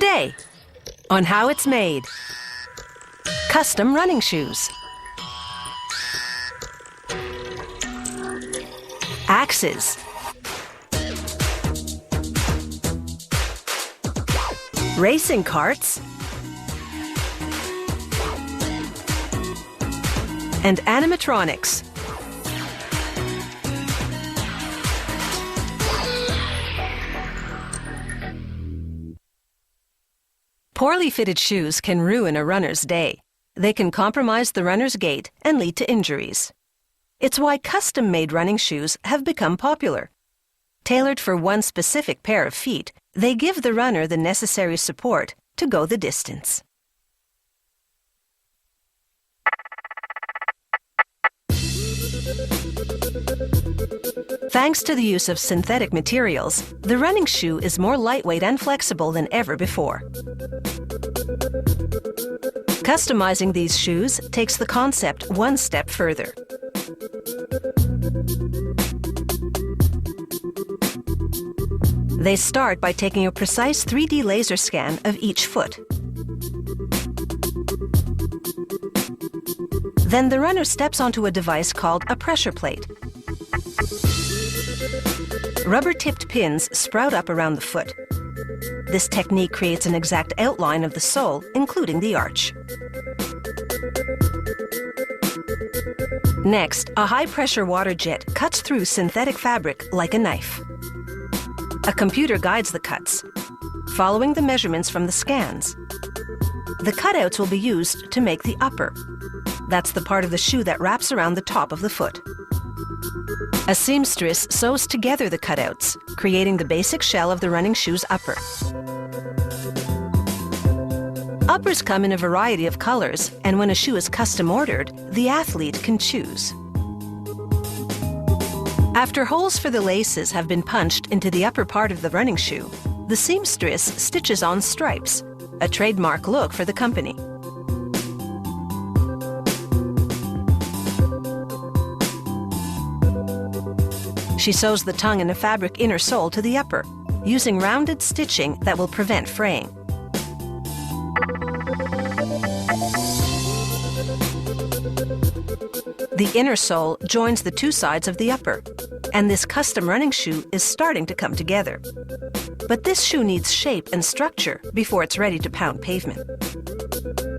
Today, on how it's made. Custom running shoes. Axes. Racing carts. And animatronics. Poorly fitted shoes can ruin a runner's day. They can compromise the runner's gait and lead to injuries. It's why custom-made running shoes have become popular. Tailored for one specific pair of feet, they give the runner the necessary support to go the distance. Thanks to the use of synthetic materials, the running shoe is more lightweight and flexible than ever before. Customizing these shoes takes the concept one step further. They start by taking a precise 3D laser scan of each foot. Then the runner steps onto a device called a pressure plate. Rubber-tipped pins sprout up around the foot. This technique creates an exact outline of the sole, including the arch. Next, a high-pressure water jet cuts through synthetic fabric like a knife. A computer guides the cuts, following the measurements from the scans. The cutouts will be used to make the upper. That's the part of the shoe that wraps around the top of the foot. A seamstress sews together the cutouts, creating the basic shell of the running shoe's upper. Uppers come in a variety of colors, and when a shoe is custom ordered, the athlete can choose. After holes for the laces have been punched into the upper part of the running shoe, the seamstress stitches on stripes, a trademark look for the company. She sews the tongue and a fabric inner sole to the upper, using rounded stitching that will prevent fraying. The inner sole joins the two sides of the upper, and this custom running shoe is starting to come together. But this shoe needs shape and structure before it's ready to pound pavement.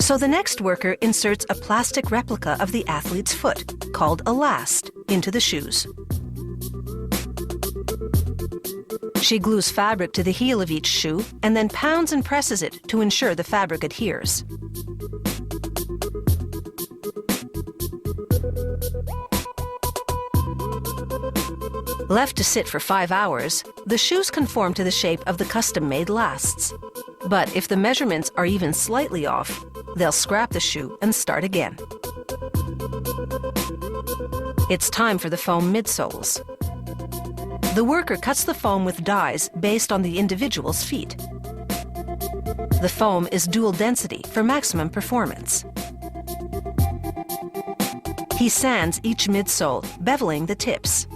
So the next worker inserts a plastic replica of the athlete's foot, called a last, into the shoes. She glues fabric to the heel of each shoe and then pounds and presses it to ensure the fabric adheres. Left to sit for 5 hours, the shoes conform to the shape of the custom-made lasts. But if the measurements are even slightly off, they'll scrap the shoe and start again. It's time for the foam midsoles. The worker cuts the foam with dies based on the individual's feet. The foam is dual density for maximum performance. He sands each midsole, beveling the tips.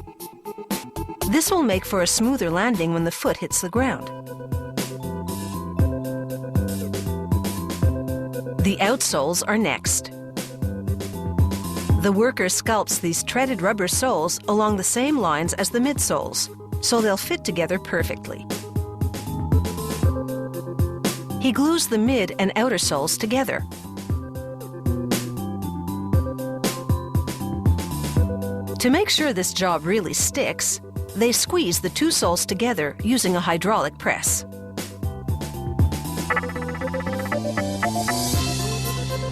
This will make for a smoother landing when the foot hits the ground. The outsoles are next. The worker sculpts these treaded rubber soles along the same lines as the midsoles, so they'll fit together perfectly. He glues the mid and outer soles together. To make sure this job really sticks, they squeeze the two soles together using a hydraulic press.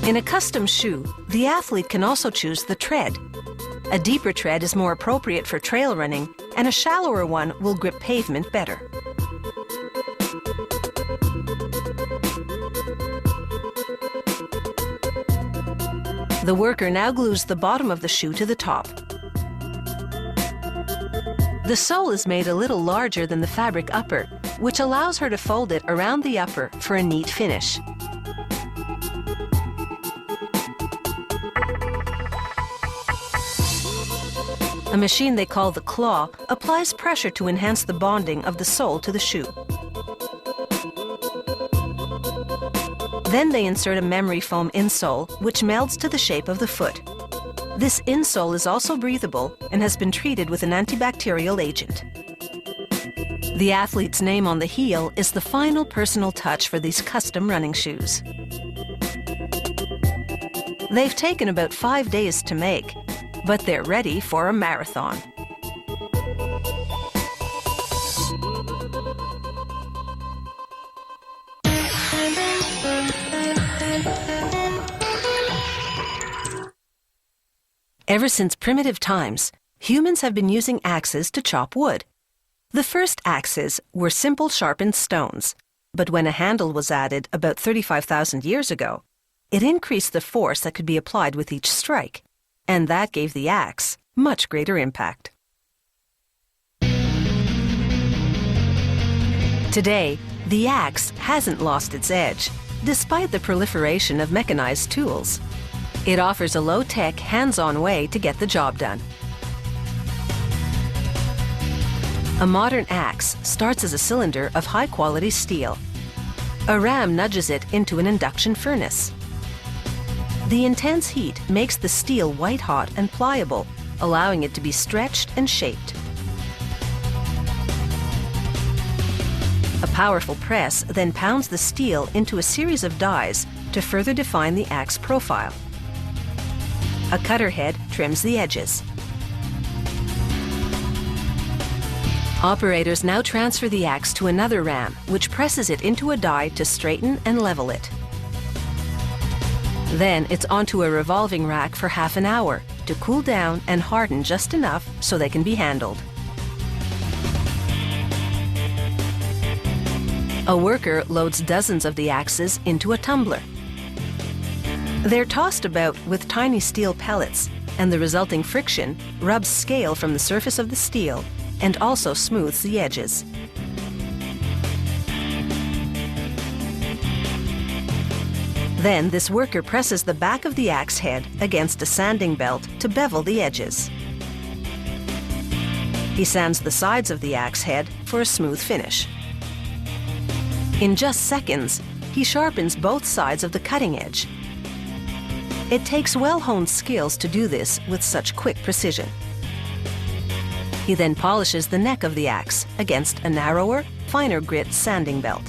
In a custom shoe, the athlete can also choose the tread. A deeper tread is more appropriate for trail running, and a shallower one will grip pavement better. The worker now glues the bottom of the shoe to the top. The sole is made a little larger than the fabric upper, which allows her to fold it around the upper for a neat finish. A machine they call the claw applies pressure to enhance the bonding of the sole to the shoe. Then they insert a memory foam insole, which melds to the shape of the foot. This insole is also breathable and has been treated with an antibacterial agent. The athlete's name on the heel is the final personal touch for these custom running shoes. They've taken about 5 days to make, but they're ready for a marathon. Ever since primitive times, humans have been using axes to chop wood. The first axes were simple sharpened stones, but when a handle was added about 35,000 years ago, it increased the force that could be applied with each strike, and that gave the axe much greater impact. Today, the axe hasn't lost its edge, despite the proliferation of mechanized tools. It offers a low-tech, hands-on way to get the job done. A modern axe starts as a cylinder of high-quality steel. A ram nudges it into an induction furnace. The intense heat makes the steel white-hot and pliable, allowing it to be stretched and shaped. A powerful press then pounds the steel into a series of dies to further define the axe profile. A cutter head trims the edges. Operators now transfer the axe to another ram, which presses it into a die to straighten and level it. Then it's onto a revolving rack for half an hour to cool down and harden just enough so they can be handled. A worker loads dozens of the axes into a tumbler. They're tossed about with tiny steel pellets, and the resulting friction rubs scale from the surface of the steel and also smooths the edges. Then this worker presses the back of the axe head against a sanding belt to bevel the edges. He sands the sides of the axe head for a smooth finish. In just seconds, he sharpens both sides of the cutting edge. It takes well-honed skills to do this with such quick precision. He then polishes the neck of the axe against a narrower, finer grit sanding belt.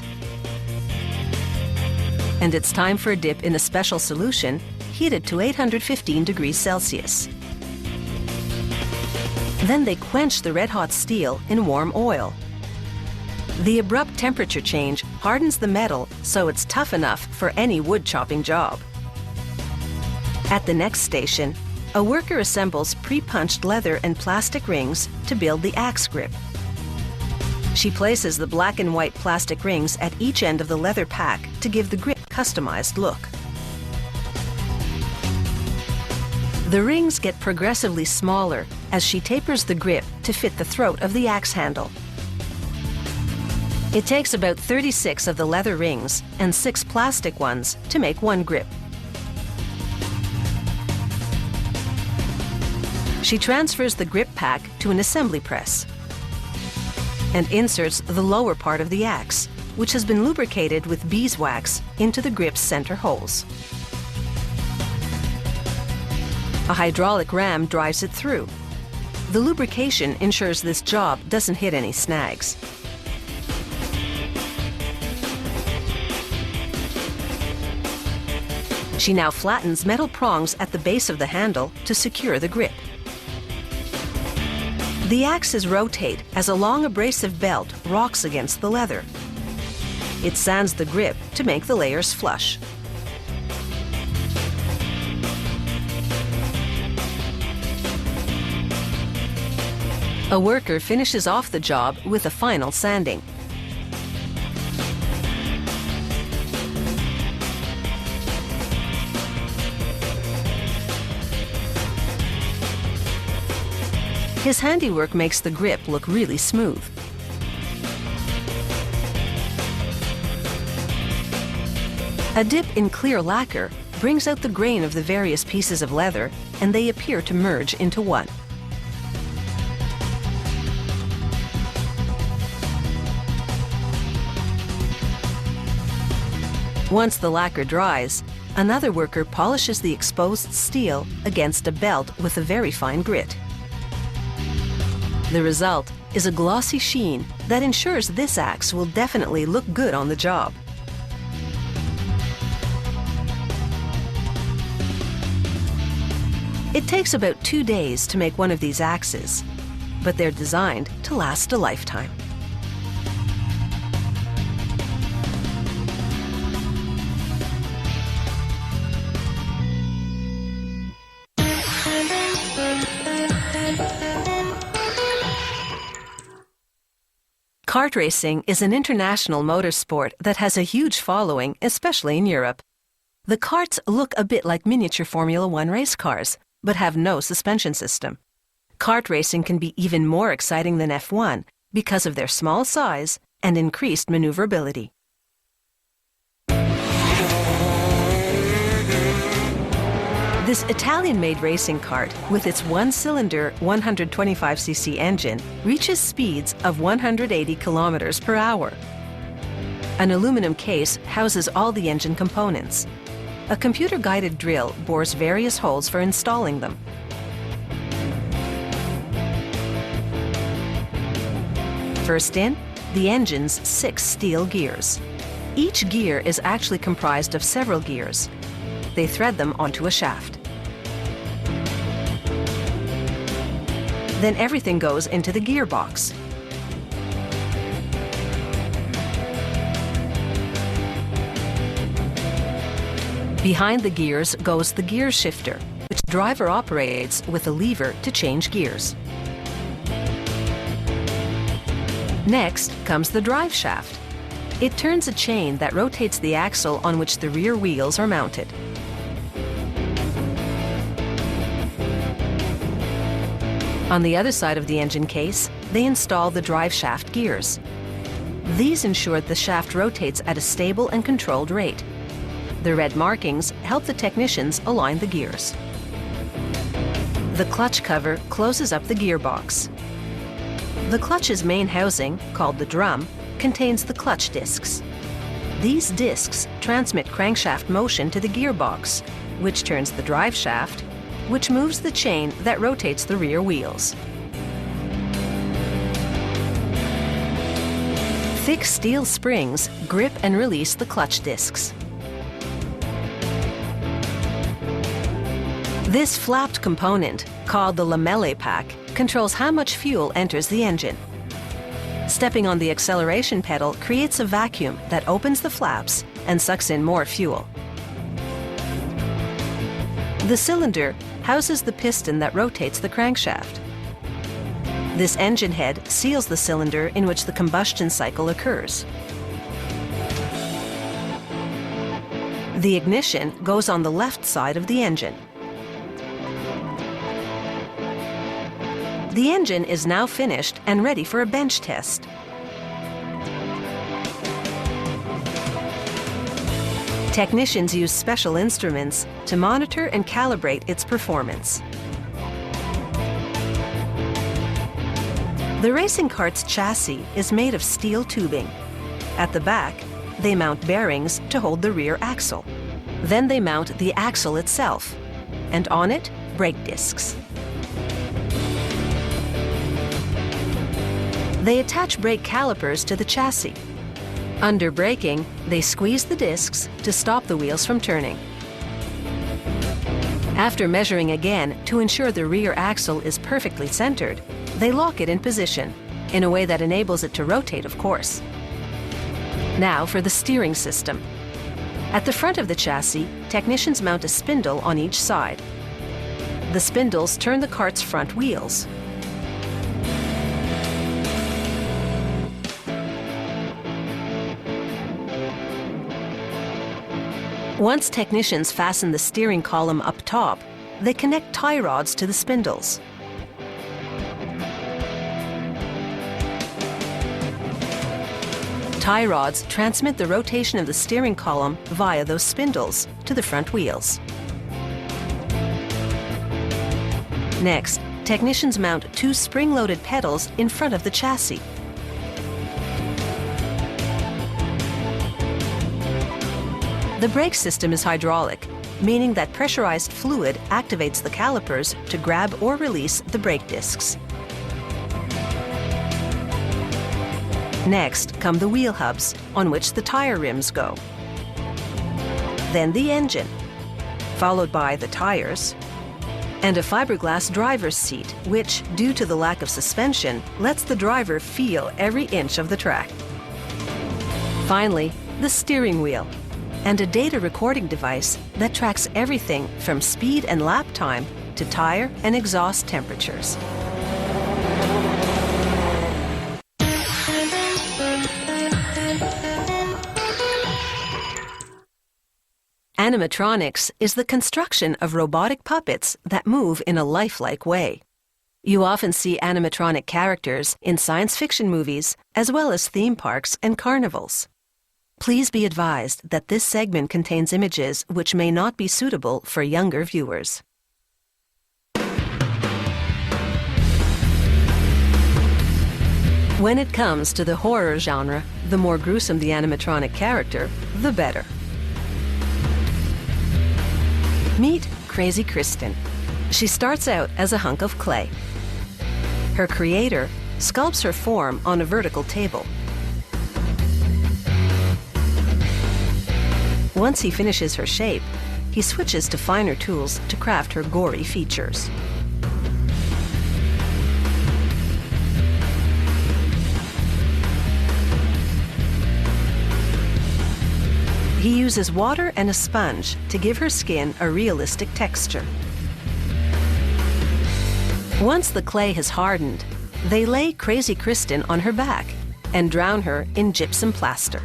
And it's time for a dip in a special solution heated to 815 degrees Celsius. Then they quench the red-hot steel in warm oil. The abrupt temperature change hardens the metal so it's tough enough for any wood chopping job. At the next station, a worker assembles pre-punched leather and plastic rings to build the axe grip. She places the black and white plastic rings at each end of the leather pack to give the grip a customized look. The rings get progressively smaller as she tapers the grip to fit the throat of the axe handle. It takes about 36 of the leather rings and 6 plastic ones to make one grip. She transfers the grip pack to an assembly press and inserts the lower part of the axe, which has been lubricated with beeswax, into the grip's center holes. A hydraulic ram drives it through. The lubrication ensures this job doesn't hit any snags. She now flattens metal prongs at the base of the handle to secure the grip. The axes rotate as a long abrasive belt rocks against the leather. It sands the grip to make the layers flush. A worker finishes off the job with a final sanding. His handiwork makes the grip look really smooth. A dip in clear lacquer brings out the grain of the various pieces of leather, and they appear to merge into one. Once the lacquer dries, another worker polishes the exposed steel against a belt with a very fine grit. The result is a glossy sheen that ensures this axe will definitely look good on the job. It takes about 2 days to make one of these axes, but they're designed to last a lifetime. Kart racing is an international motorsport that has a huge following, especially in Europe. The karts look a bit like miniature Formula One race cars, but have no suspension system. Kart racing can be even more exciting than F1 because of their small size and increased maneuverability. This Italian-made racing kart, with its one-cylinder 125cc engine, reaches speeds of 180 kilometers per hour. An aluminum case houses all the engine components. A computer-guided drill bores various holes for installing them. First in, the engine's 6 steel gears. Each gear is actually comprised of several gears. They thread them onto a shaft. Then everything goes into the gearbox. Behind the gears goes the gear shifter, which the driver operates with a lever to change gears. Next comes the drive shaft. It turns a chain that rotates the axle on which the rear wheels are mounted. On the other side of the engine case, they install the drive shaft gears. These ensure the shaft rotates at a stable and controlled rate. The red markings help the technicians align the gears. The clutch cover closes up the gearbox. The clutch's main housing, called the drum, contains the clutch discs. These discs transmit crankshaft motion to the gearbox, which turns the drive shaft, which moves the chain that rotates the rear wheels. Thick steel springs grip and release the clutch discs. This flapped component, called the lamellae pack, controls how much fuel enters the engine. Stepping on the acceleration pedal creates a vacuum that opens the flaps and sucks in more fuel. The cylinder houses the piston that rotates the crankshaft. This engine head seals the cylinder in which the combustion cycle occurs. The ignition goes on the left side of the engine. The engine is now finished and ready for a bench test. Technicians use special instruments to monitor and calibrate its performance. The racing kart's chassis is made of steel tubing. At the back, they mount bearings to hold the rear axle. Then they mount the axle itself, and on it, brake discs. They attach brake calipers to the chassis. Under braking, they squeeze the discs to stop the wheels from turning. After measuring again to ensure the rear axle is perfectly centered, they lock it in position, in a way that enables it to rotate, of course. Now for the steering system. At the front of the chassis, technicians mount a spindle on each side. The spindles turn the kart's front wheels. Once technicians fasten the steering column up top, they connect tie rods to the spindles. Tie rods transmit the rotation of the steering column via those spindles to the front wheels. Next, technicians mount 2 spring-loaded pedals in front of the chassis. The brake system is hydraulic, meaning that pressurized fluid activates the calipers to grab or release the brake discs. Next come the wheel hubs, on which the tire rims go. Then the engine, followed by the tires, and a fiberglass driver's seat, which, due to the lack of suspension, lets the driver feel every inch of the track. Finally, the steering wheel, and a data recording device that tracks everything from speed and lap time to tire and exhaust temperatures. Animatronics is the construction of robotic puppets that move in a lifelike way. You often see animatronic characters in science fiction movies, as well as theme parks and carnivals. Please be advised that this segment contains images which may not be suitable for younger viewers. When it comes to the horror genre, the more gruesome the animatronic character, the better. Meet Crazy Kristin. She starts out as a hunk of clay. Her creator sculpts her form on a vertical table. Once he finishes her shape, he switches to finer tools to craft her gory features. He uses water and a sponge to give her skin a realistic texture. Once the clay has hardened, they lay Crazy Kristin on her back and drown her in gypsum plaster.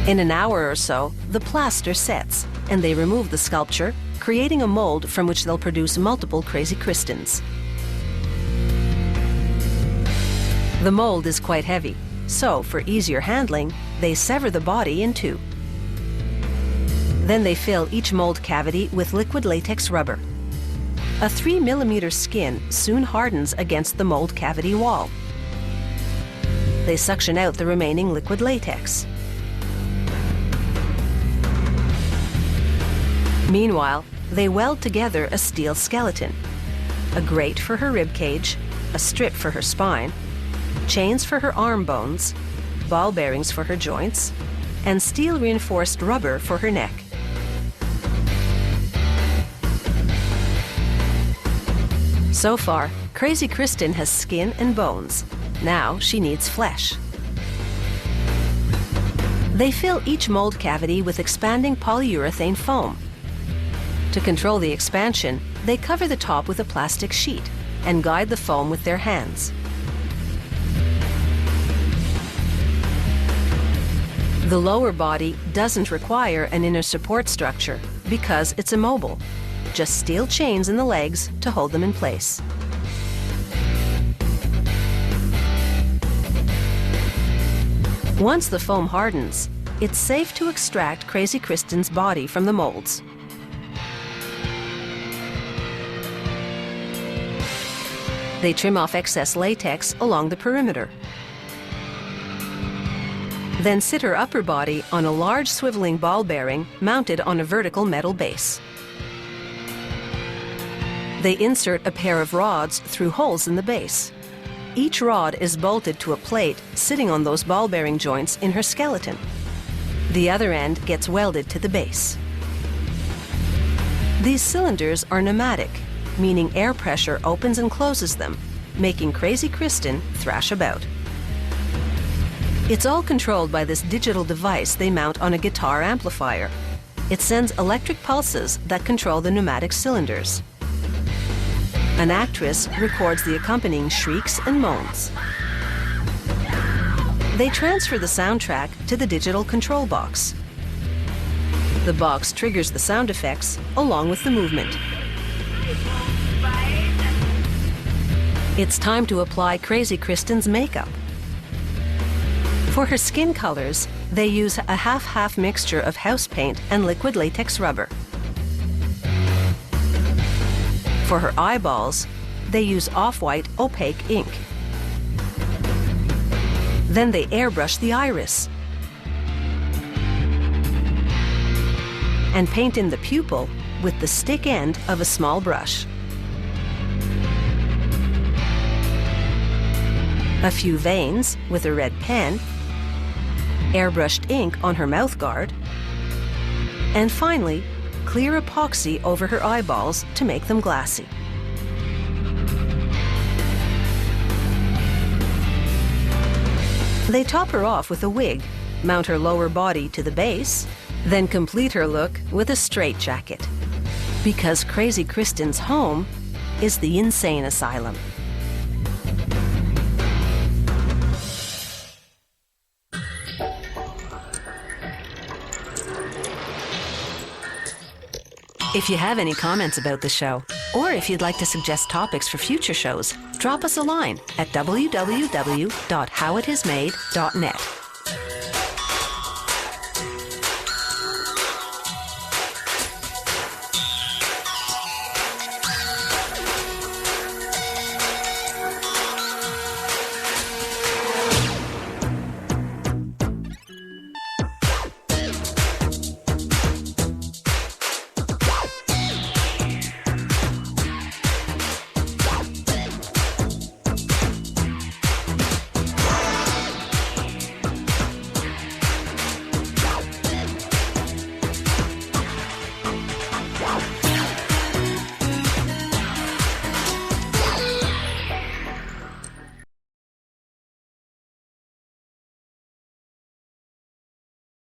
In an hour or so, the plaster sets, and they remove the sculpture, creating a mold from which they'll produce multiple Crazy Kristins. The mold is quite heavy, so for easier handling, they sever the body in two. Then they fill each mold cavity with liquid latex rubber. A 3mm skin soon hardens against the mold cavity wall. They suction out the remaining liquid latex. Meanwhile, they weld together a steel skeleton, a grate for her rib cage, a strip for her spine, chains for her arm bones, ball bearings for her joints, and steel-reinforced rubber for her neck. So far, Crazy Kristin has skin and bones. Now she needs flesh. They fill each mold cavity with expanding polyurethane foam. To control the expansion, they cover the top with a plastic sheet and guide the foam with their hands. The lower body doesn't require an inner support structure because it's immobile, just steel chains in the legs to hold them in place. Once the foam hardens, it's safe to extract Crazy Kristin's body from the molds. They trim off excess latex along the perimeter. Then sit her upper body on a large swiveling ball bearing mounted on a vertical metal base. They insert a pair of rods through holes in the base. Each rod is bolted to a plate sitting on those ball bearing joints in her skeleton. The other end gets welded to the base. These cylinders are pneumatic, meaning air pressure opens and closes them, making Crazy Kristin thrash about. It's all controlled by this digital device they mount on a guitar amplifier. It sends electric pulses that control the pneumatic cylinders. An actress records the accompanying shrieks and moans. They transfer the soundtrack to the digital control box. The box triggers the sound effects along with the movement. It's time to apply Crazy Kristin's makeup. For her skin colors, they use a half-half mixture of house paint and liquid latex rubber. For her eyeballs, they use off-white opaque ink. Then they airbrush the iris and paint in the pupil with the stick end of a small brush. A few veins with a red pen, airbrushed ink on her mouthguard, and finally, clear epoxy over her eyeballs to make them glassy. They top her off with a wig, mount her lower body to the base, then complete her look with a straitjacket. Because Crazy Kristen's home is the insane asylum. If you have any comments about the show, or if you'd like to suggest topics for future shows, drop us a line at www.howithasmade.net.